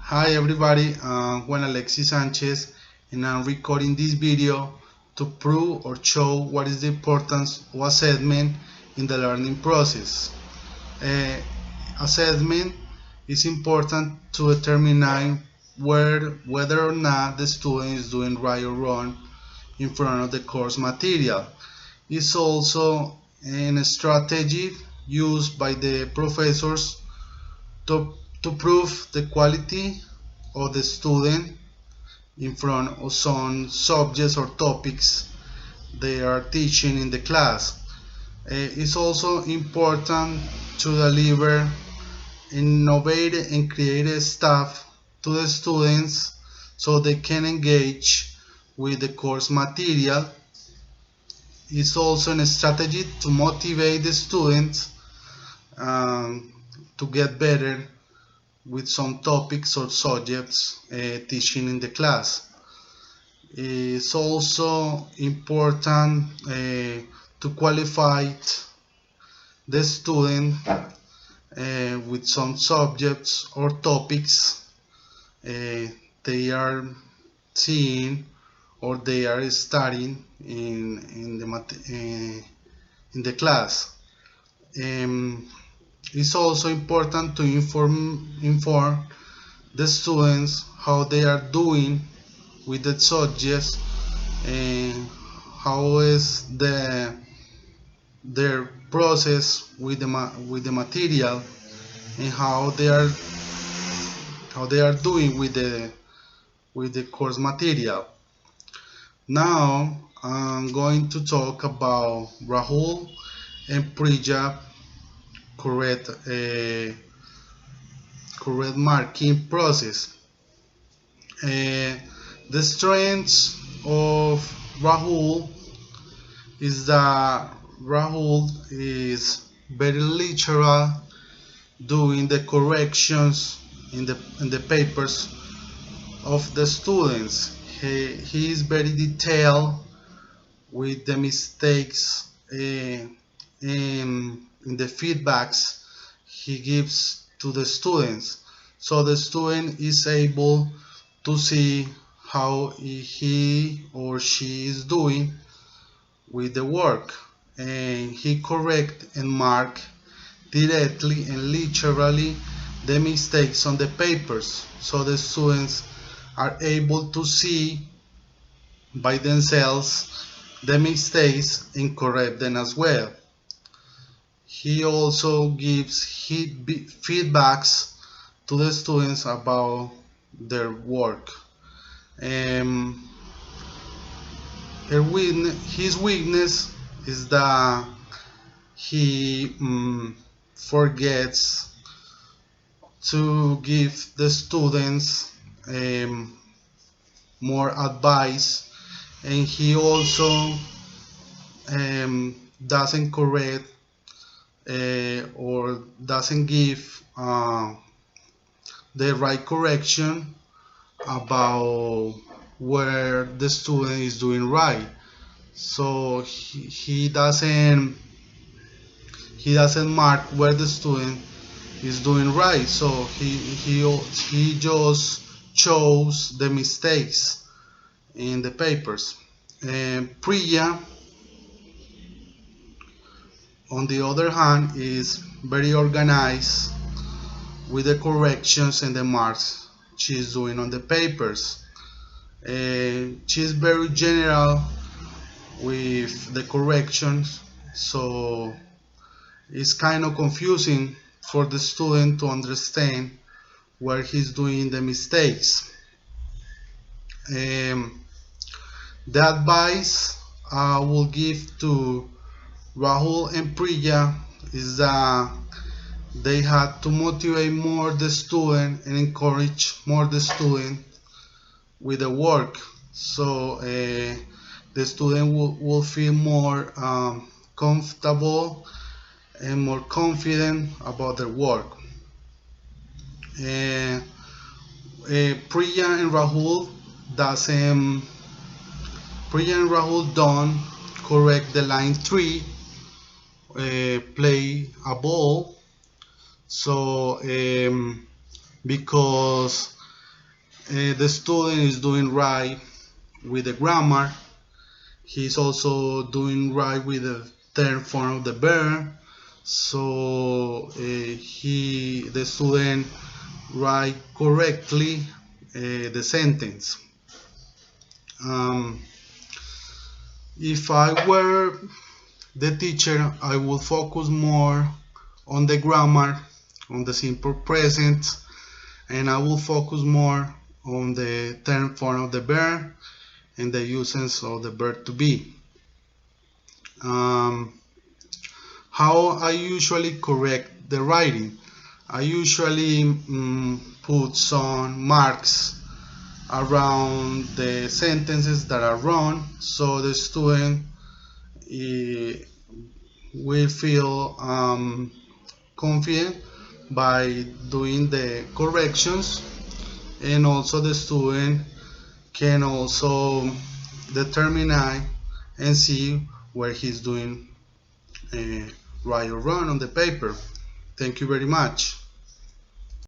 Hi everybody, Juan Alexis Sanchez, and I'm recording this video to prove or show what is the importance of assessment in the learning process. Uh, Assessment is important to determine whether or not the student is doing right or wrong in front of the course material. It's also a strategy used by the professors to, to prove the quality of the student in front of some subjects or topics they are teaching in the class. It's also important to deliver innovative and creative stuff to the students so they can engage with the course material. It's also a strategy to motivate the students um, to get better with some topics or subjects teaching in the class. It's also important to qualify the student with some subjects or topics they are seeing or they are studying in the class. It's also important to inform the students how they are doing with the subjects and how is their process with the material and how they are doing with the course material. Now I'm going to talk about Rahul and Priya correct correct marking process. Uh, the strengths of Rahul is that Rahul is very literal doing the corrections in the papers of the students. He is very detailed with the mistakes in the feedbacks he gives to the students. So the student is able to see how he or she is doing with the work, and he correct and mark directly and literally the mistakes on the papers so the students are able to see by themselves the mistakes and correct them as well. He also gives feedbacks to the students about their work. Um, his weakness is that he forgets to give the students more advice, and he also doesn't correct or doesn't give the right correction about where the student is doing right. So he doesn't mark where the student is doing right. So he just shows the mistakes in the papers. And Priya, on the other hand, is very organized with the corrections and the marks she's doing on the papers. She's very general with the corrections, so it's kind of confusing for the student to understand where he's doing the mistakes. The advice I will give to Rahul and Priya is that they had to motivate more the student and encourage more the student with the work, so the student will feel more comfortable and more confident about their work. Uh, Priya and Rahul doesn't Priya and Rahul don't correct the line 3, play a ball. So because the student is doing right with the grammar. He's also doing right with the third form of the verb. So the student write correctly the sentence. If I were the teacher, I would focus more on the grammar, on the simple present, and I will focus more on the third form of the verb and the uses of the verb to be. How I usually correct the writing? I usually put some marks around the sentences that are wrong, so the student will feel confident by doing the corrections, and also the student can also determine and see where he's doing right or wrong on the paper. Thank you very much.